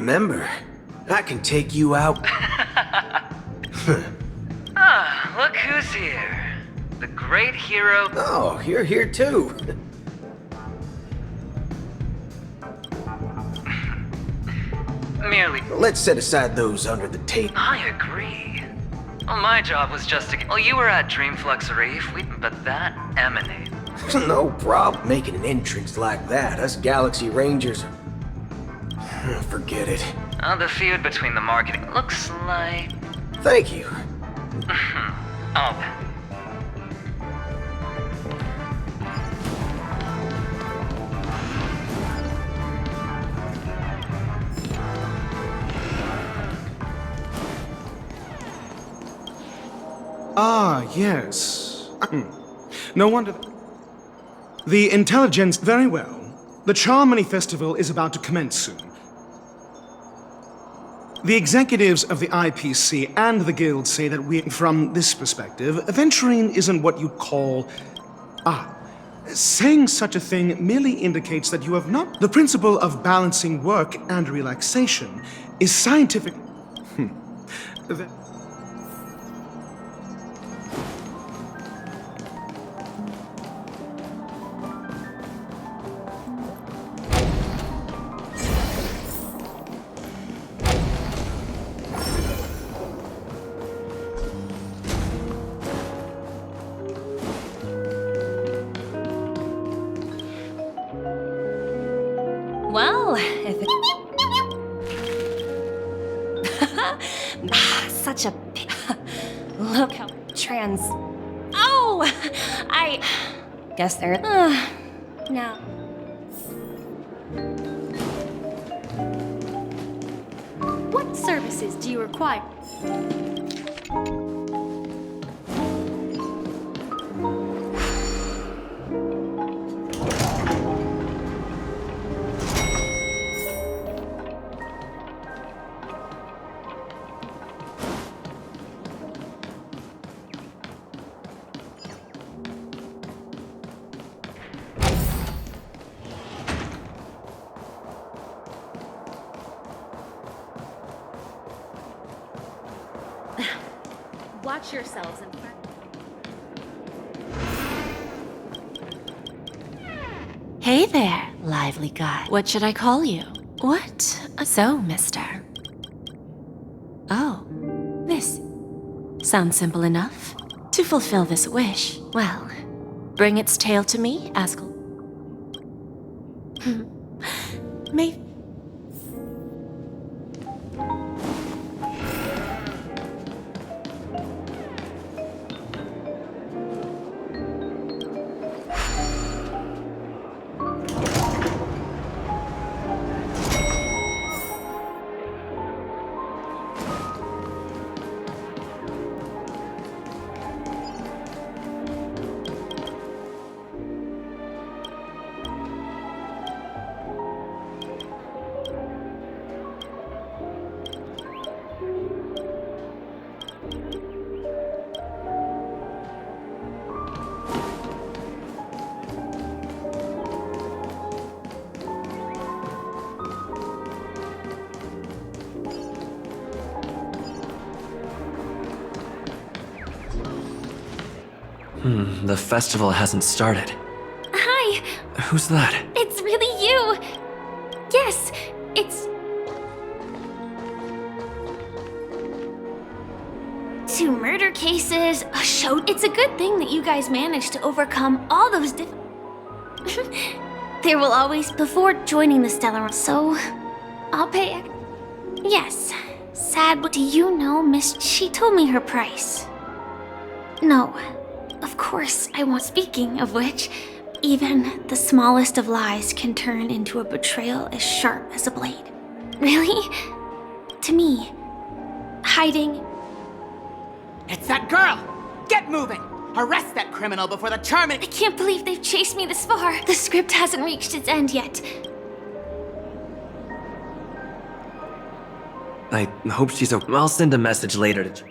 remember. I can take you out. Ah, look who's here. The great hero. Oh, you're here too. Merely. Let's set aside those under the table. I agree. Well, my job was just to. Well, you were at Dreamflux Reef, but that emanated. No problem making an entrance like that. Us Galaxy Rangers. Forget it. The feud between the marketing looks like. Thank you. Oh. Ah, yes. No wonder. The intelligence, very well. The Charmony Festival is about to commence soon. The executives of the IPC and the Guild say that from this perspective, adventuring isn't what you'd call... saying such a thing merely indicates that you have not... The principle of balancing work and relaxation is scientific... Well, if it... Such a... Look how trans... Oh! I... Guess they're... No. What services do you require? Watch yourselves in front. Hey there, lively guy. What should I call you? What? So, mister. Oh, this. Sounds simple enough. To fulfill this wish, well, bring its tail to me, Askel. May... The festival hasn't started. Hi! Who's that? It's really you! Yes, it's... 2 murder cases, a show... It's a good thing that you guys managed to overcome all those There will always... Before joining the Stellar... So... I'll pay... Yes. Sadly, do you know, Miss... She told me her price. No. Of course, I won't. Speaking of which, even the smallest of lies can turn into a betrayal as sharp as a blade. Really? To me, hiding... It's that girl! Get moving! Arrest that criminal before the Charming... I can't believe they've chased me this far. The script hasn't reached its end yet. I hope she's okay. I'll send a message later to...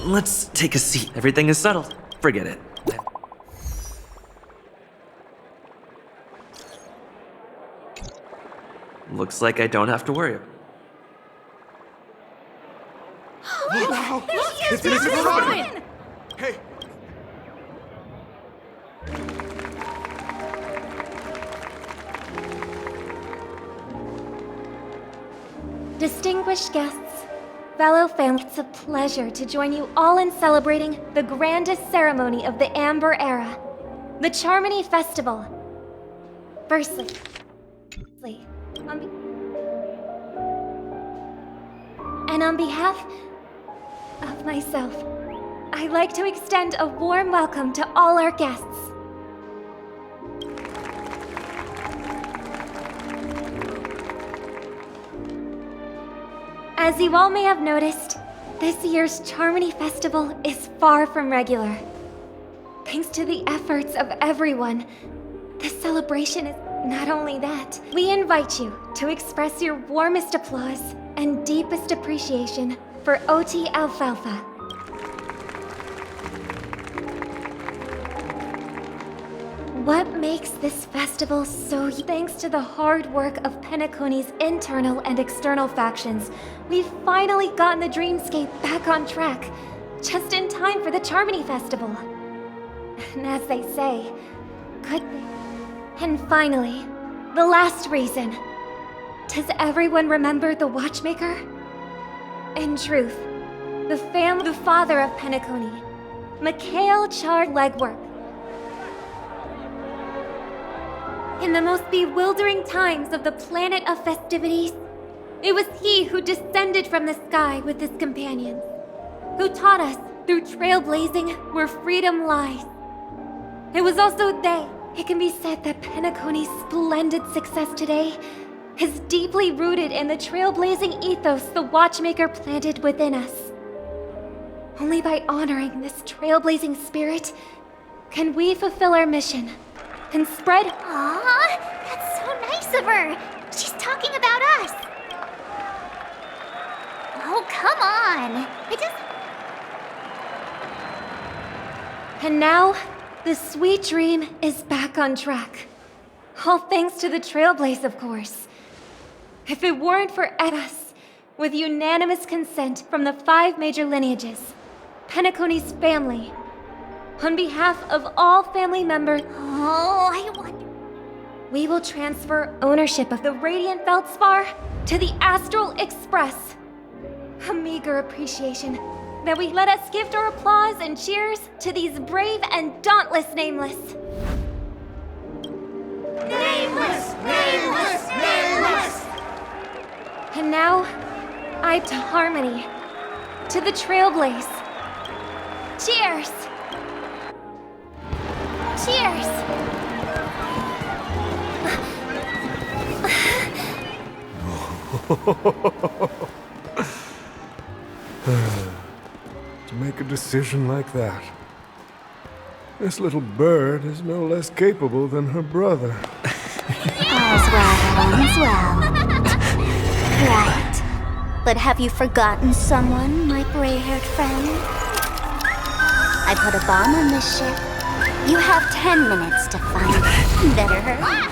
Let's take a seat. Everything is settled. Forget it. Looks like I don't have to worry. It's Mr. Ryan! Hey! Distinguished guests, fellow family, it's a pleasure to join you all in celebrating the grandest ceremony of the Amber Era, the Charmony Festival. Firstly, on behalf of myself, I'd like to extend a warm welcome to all our guests. As you all may have noticed, this year's Charmony Festival is far from regular. Thanks to the efforts of everyone, this celebration is not only that. We invite you to express your warmest applause and deepest appreciation for OT Alfalfa. What makes this festival so thanks to the hard work of Penacony's internal and external factions, we've finally gotten the dreamscape back on track, just in time for the Charmony Festival. And as they say, good thing. And finally, the last reason. Does everyone remember the Watchmaker? In truth, the father of Penacony, Mikhail Char Legwork. In the most bewildering times of the planet of festivities, it was he who descended from the sky with his companions, who taught us through trailblazing where freedom lies. It was also they. It can be said that Penacony's splendid success today is deeply rooted in the trailblazing ethos the Watchmaker planted within us. Only by honoring this trailblazing spirit can we fulfill our mission and spread. Aw, that's so nice of her. She's talking about us. Oh, come on. And now, the sweet dream is back on track. All thanks to the Trailblaze, of course. If it weren't for us, with unanimous consent from the 5 major lineages, Penacony's family, on behalf of all family members, I wonder. We will transfer ownership of the Radiant Feldspar to the Astral Express. A meager appreciation that we let us gift our applause and cheers to these brave and dauntless Nameless. Nameless! Nameless! Nameless! And now, to Harmony, to the Trailblaze. Cheers! Cheers! To make a decision like that. This little bird is no less capable than her brother. All's well. Right. But have you forgotten someone, my gray-haired friend? I put a bomb on this ship. You have 10 minutes to find it. Better hurry.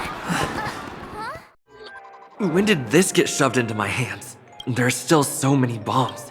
When did this get shoved into my hands? There are still so many bombs.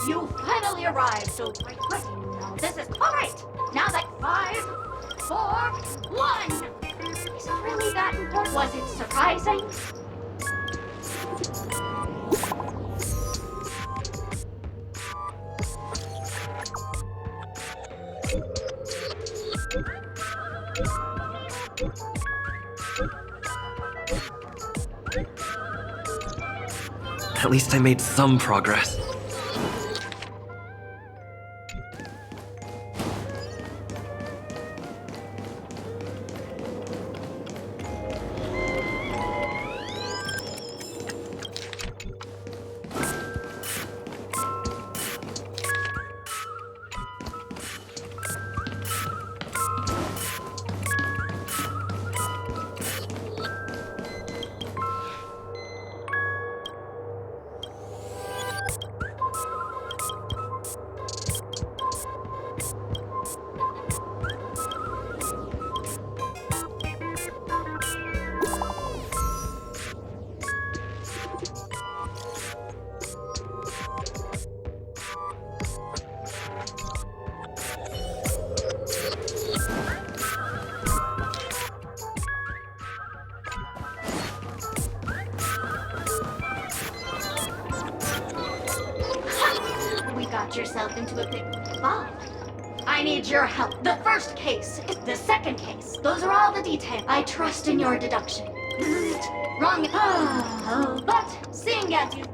You finally arrived, so quick. Now this is all right. Now that 5, 4, 1. Is it really that important? Was it surprising? At least I made some progress. Yourself into a big ball. I need your help. The first case, the second case. Those are all the details. I trust in your deduction. Wrong. Oh, but seeing as you.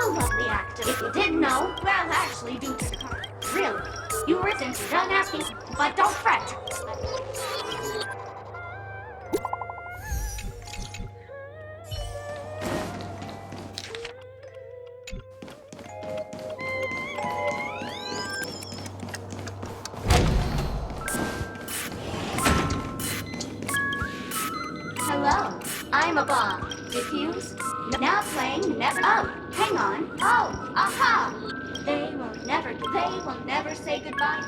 Lovely actor. If you didn't know, well, actually, due to the card. Really, you were since you're done asking, but don't fret. Hello, I'm a bomb. Diffuse? Now playing never. Oh, hang on. Oh, aha! They will never say goodbye.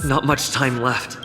Not much time left.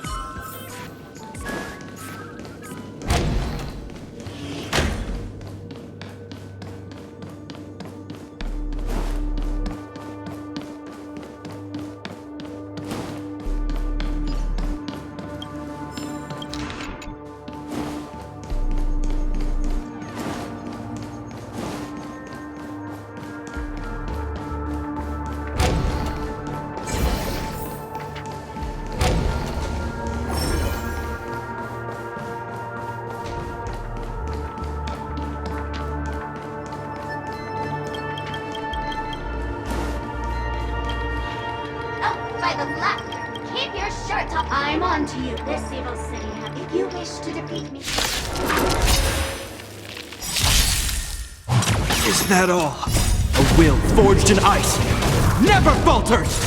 Keep your shirt up. I'm on to you. This evil city, if you wish to defeat me. Is that all? A will forged in ice never falters!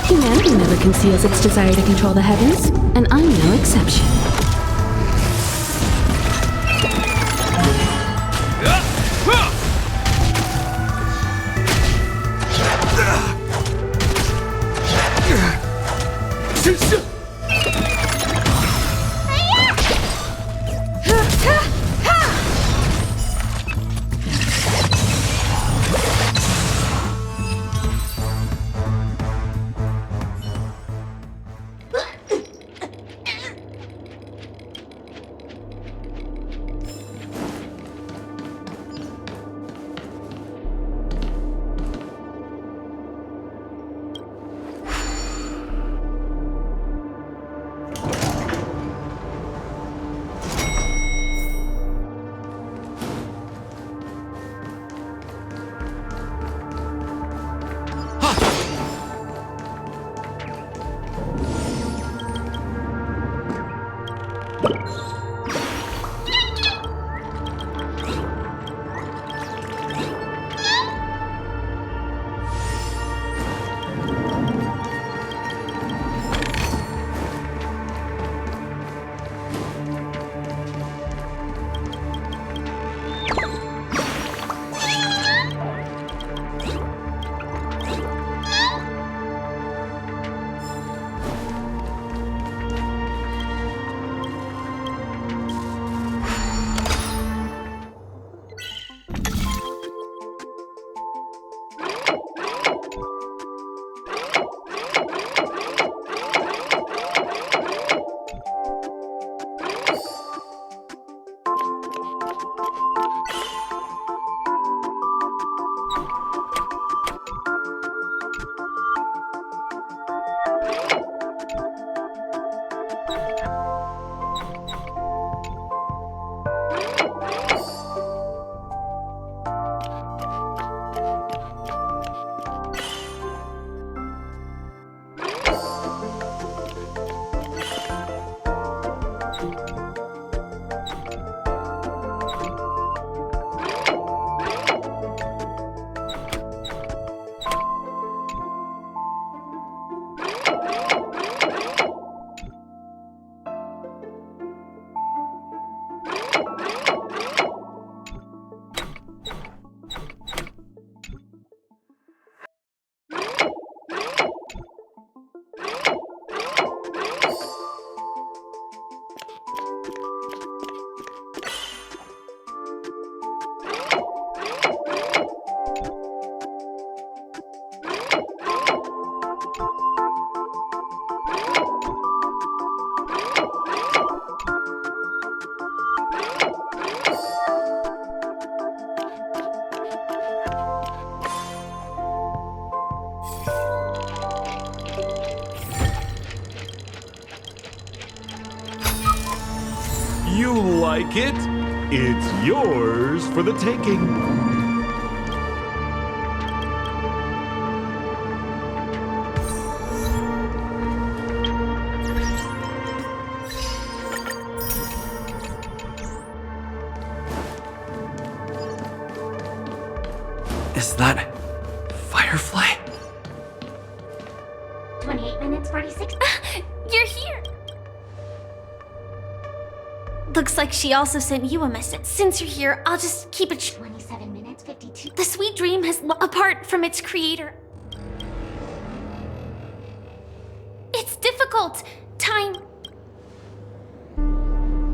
Humanity never conceals its desire to control the heavens, and I'm no exception. you like it, it's yours for the taking. Is that Firefly? 28 minutes, 46. You're here! Looks like she also sent you a message. Since you're here, I'll just keep it 27 minutes, 52. The sweet dream has apart from its creator. It's difficult. Time.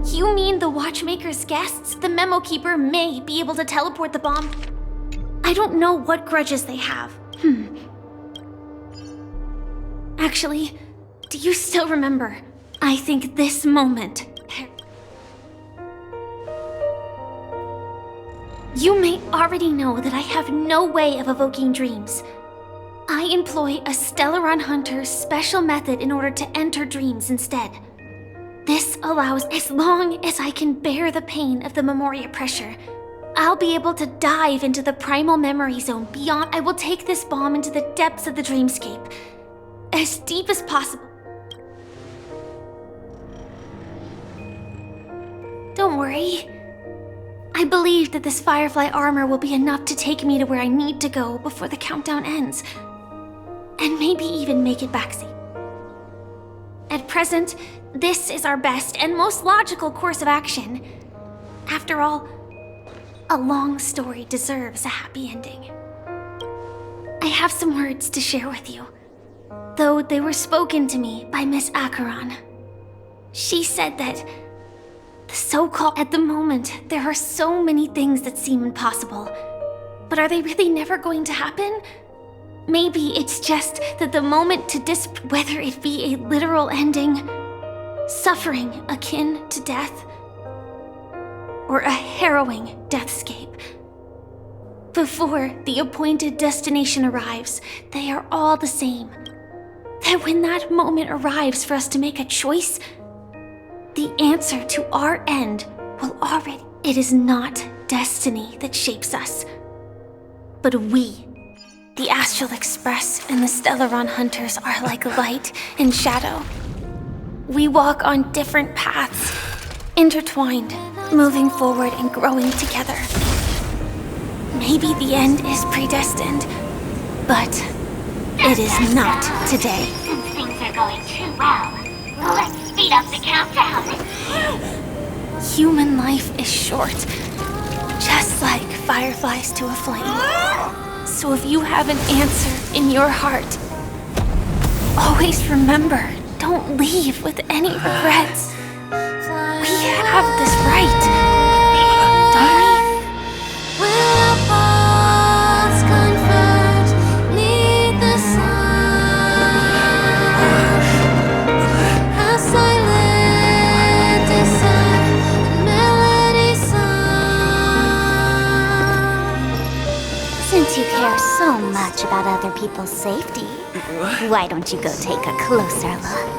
You mean the Watchmaker's guests? The Memo Keeper may be able to teleport the bomb. I don't know what grudges they have. Actually, do you still remember? I think this moment. You may already know that I have no way of evoking dreams. I employ a Stellaron Hunter's special method in order to enter dreams instead. This allows, as long as I can bear the pain of the Memoria pressure, I'll be able to dive into the primal memory zone beyond. I will take this bomb into the depths of the dreamscape, as deep as possible. Don't worry. I believe that this Firefly armor will be enough to take me to where I need to go before the countdown ends, and maybe even make it back safe. At present, this is our best and most logical course of action. After all, a long story deserves a happy ending. I have some words to share with you, though they were spoken to me by Miss Acheron. She said that the so-called at the moment, there are so many things that seem impossible. But are they really never going to happen? Maybe it's just that the moment to whether it be a literal ending, suffering akin to death, or a harrowing deathscape. Before the appointed destination arrives, they are all the same. That when that moment arrives for us to make a choice, the answer to our end will already. It is not destiny that shapes us, but we. The Astral Express and the Stellaron Hunters are like light and shadow. We walk on different paths, intertwined, moving forward and growing together. Maybe the end is predestined, but it is not today. Since things are going too well, let's speed up the countdown. Human life is short, just like fireflies to a flame. So if you have an answer in your heart, always remember, don't leave with any regrets. We have this right, don't we? Since you care so much about other people's safety, why don't you go take a closer look?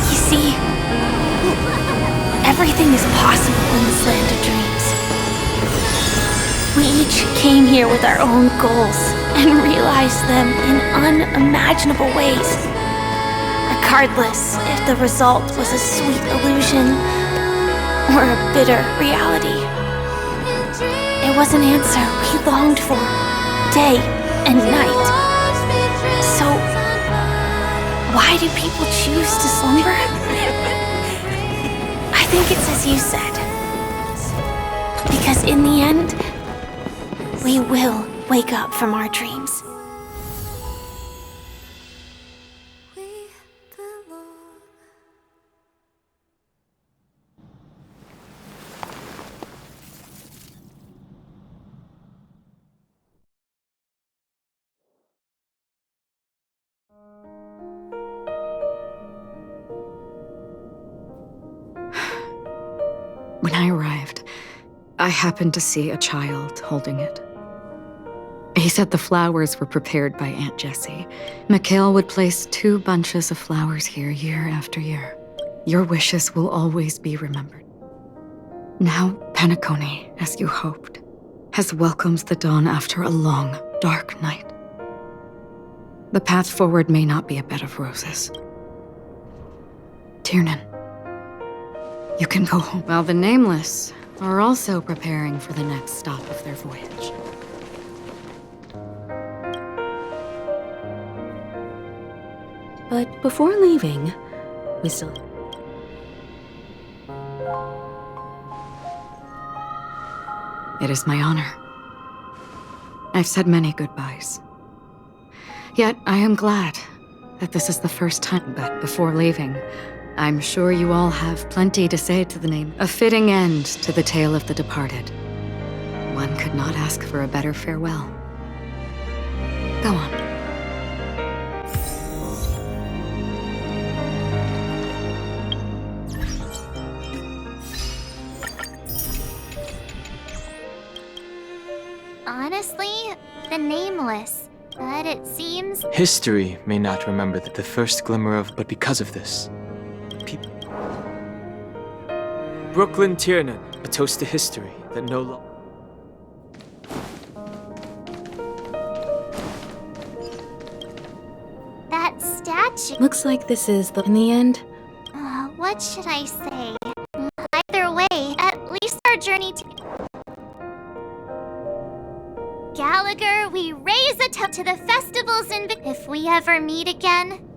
You see, everything is possible in this land of dreams. We each came here with our own goals and realized them in unimaginable ways. Regardless if the result was a sweet illusion or a bitter reality. It was an answer we longed for, day and night. So, why do people choose to slumber? I think it's as you said. Because in the end, we will wake up from our dreams. When I arrived, I happened to see a child holding it. He said the flowers were prepared by Aunt Jessie. Mikhail would place 2 bunches of flowers here year after year. Your wishes will always be remembered. Now, Penacony, as you hoped, has welcomed the dawn after a long, dark night. The path forward may not be a bed of roses. Tiernan, you can go home. While the Nameless are also preparing for the next stop of their voyage. But before leaving, we still... It is my honor. I've said many goodbyes. Yet I am glad that this is the first time. But before leaving, I'm sure you all have plenty to say to the name. A fitting end to the tale of the departed. One could not ask for a better farewell. Go on. Honestly, the Nameless. But it seems... History may not remember the first glimmer of, but because of this. Brooklyn Tiernan, a toast to history that no longer... That statue... Looks like this is in the end. What should I say? Either way, at least our journey to... Gallagher, we raise a toast to the festivals in... If we ever meet again...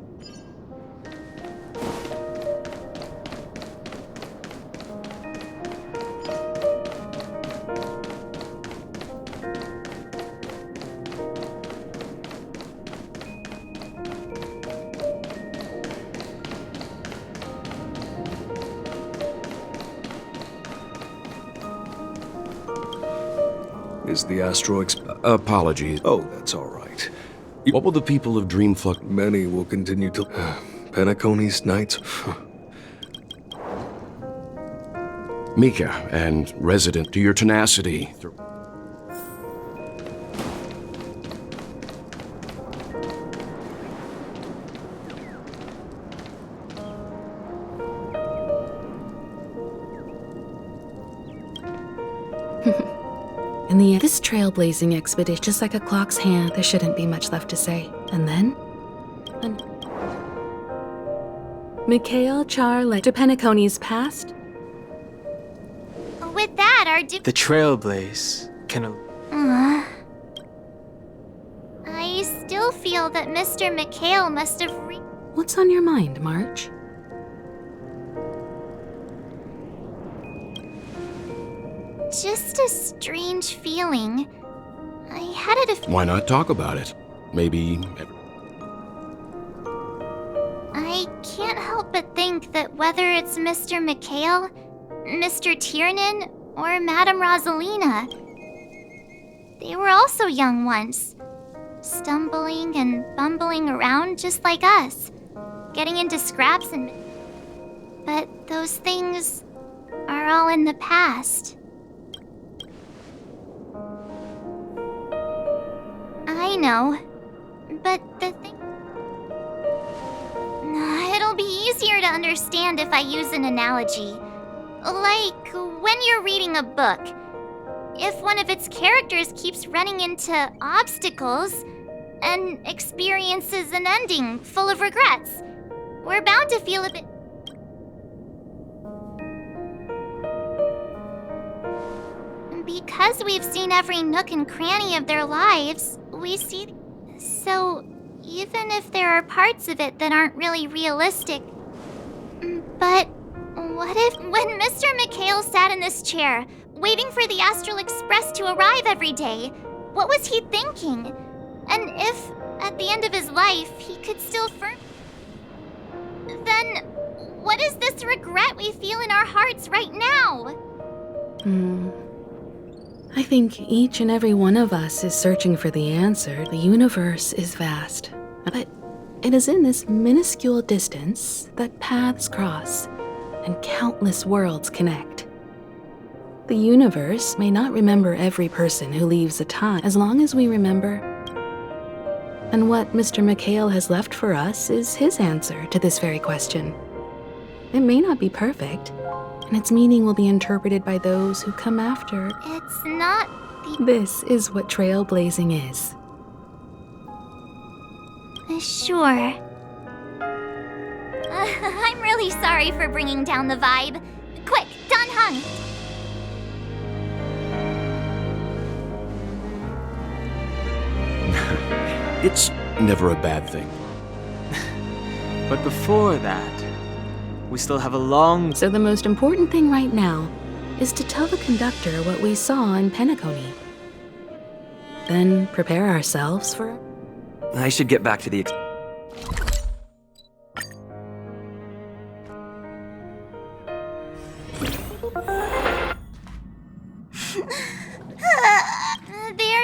Is the asteroid... Apologies. Oh, that's all right. What will the people of Dreamflux... Many will continue to... Penacony's nights... Mika, and resident to your tenacity. In the end, this trailblazing expedition, just like a clock's hand, there shouldn't be much left to say. And then... Mikhail Char to Penacony's past? With that, our The trailblaze can... I still feel that Mr. Mikhail must have What's on your mind, March? Just a strange feeling. I had it Why not talk about it? Maybe... I can't help but think that whether it's Mr. Mikhail, Mr. Tiernan, or Madame Rosalina, they were also young once, stumbling and bumbling around just like us, getting into scraps and... But those things are all in the past. I know, but the thing... It'll be easier to understand if I use an analogy. Like, when you're reading a book, if one of its characters keeps running into obstacles and experiences an ending full of regrets, we're bound to feel a bit... Because we've seen every nook and cranny of their lives, we see... So, even if there are parts of it that aren't really realistic... But what if, when Mr. Mikhail sat in this chair, waiting for the Astral Express to arrive every day, what was he thinking? And if, at the end of his life, he could still then, what is this regret we feel in our hearts right now? I think each and every one of us is searching for the answer. The universe is vast, but it is in this minuscule distance that paths cross and countless worlds connect. The universe may not remember every person who leaves a time, as long as we remember. And what Mr. McHale has left for us is his answer to this very question. It may not be perfect, and its meaning will be interpreted by those who come after. It's not the... This is what trailblazing is. Sure. I'm really sorry for bringing down the vibe. Quick, Don Hung! It's never a bad thing. But before that, we still have a long... So the most important thing right now is to tell the conductor what we saw in Penacony. Then prepare ourselves for... I should get back to the...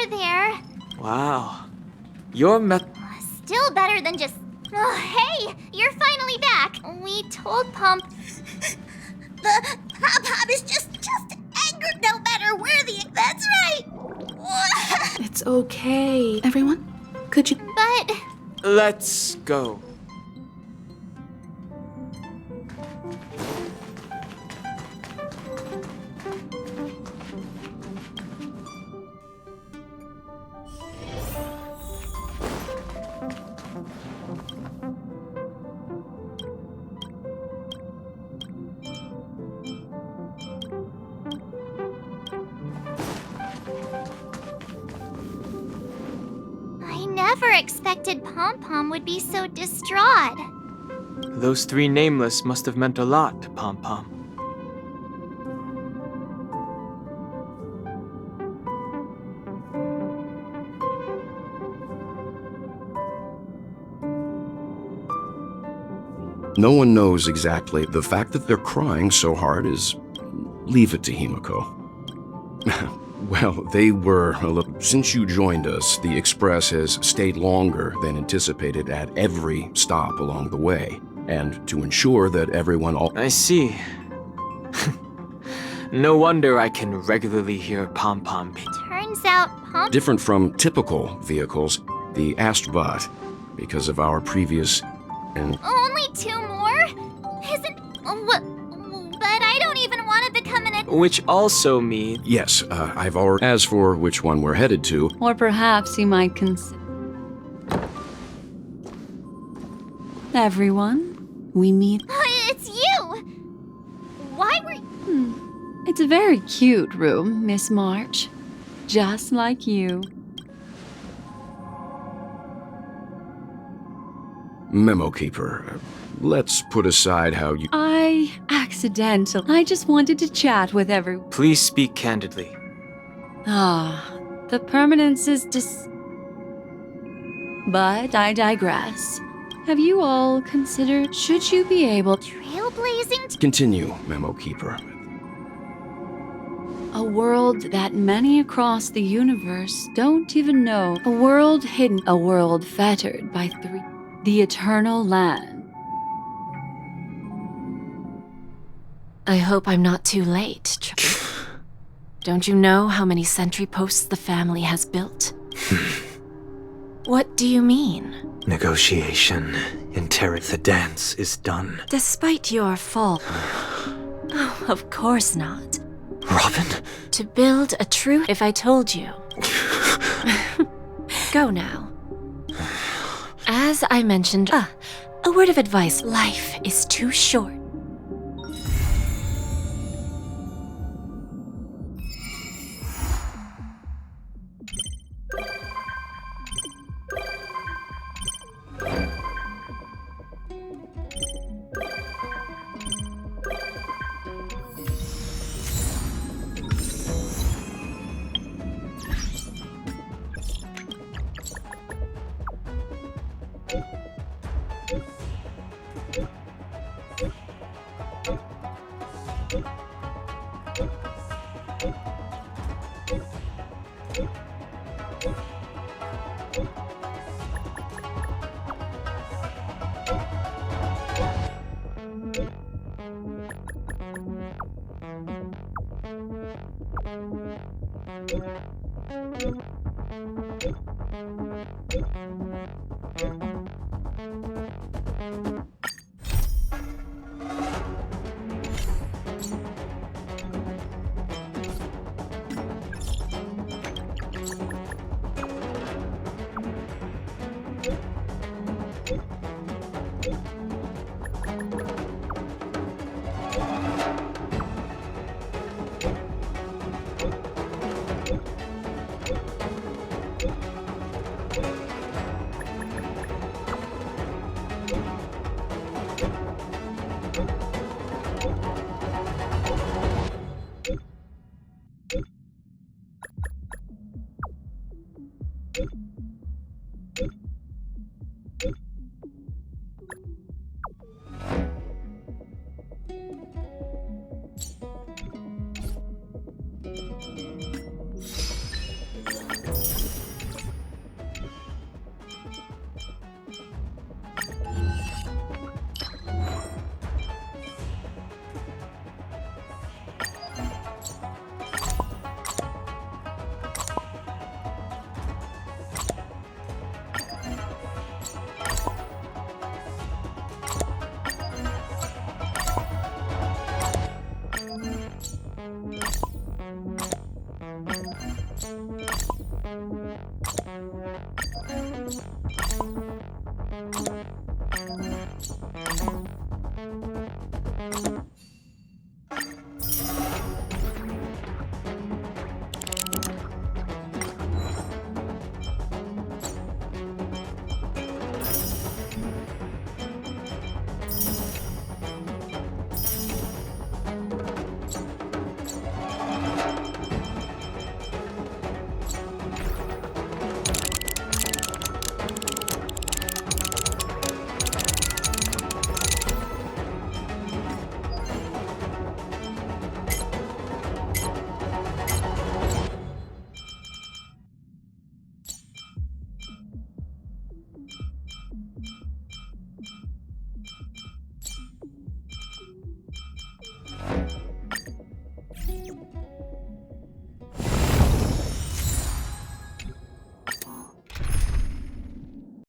There. Wow. Your Still better than just... Oh, hey! You're finally back! We told Pump... The Pop-Pop is just angered no matter where the... That's right! It's okay. Everyone, could you... But... Let's go. I never expected Pom-Pom would be so distraught. Those three nameless must have meant a lot to Pom-Pom. No one knows exactly. The fact that they're crying so hard is... Leave it to Himiko. Well, they were a little... Since you joined us, the Express has stayed longer than anticipated at every stop along the way. And to ensure that everyone I see. No wonder I can regularly hear Pom-Pom. Turns out Pom... Different from typical vehicles, the Astrobot, because of our previous... and Only 2 more? Isn't... But I don't even want to become an... Which also means... Yes, I've already... As for which one we're headed to... Or perhaps you might consider... Everyone, we meet... It's you! Why were you... It's a very cute room, Miss March. Just like you. Memo Keeper, let's put aside how you... I just wanted to chat with everyone. Please speak candidly. The permanence is But I digress. Have you all considered, should you be able... Trailblazing... Continue, Memo Keeper. A world that many across the universe don't even know. A world hidden. A world fettered by 3. The Eternal Land. I hope I'm not too late. Don't you know how many sentry posts the family has built? What do you mean? Negotiation. The dance is done. Despite your fault. Oh, of course not. Robin? To build a true... If I told you. Go now. As I mentioned, a word of advice. Life is too short.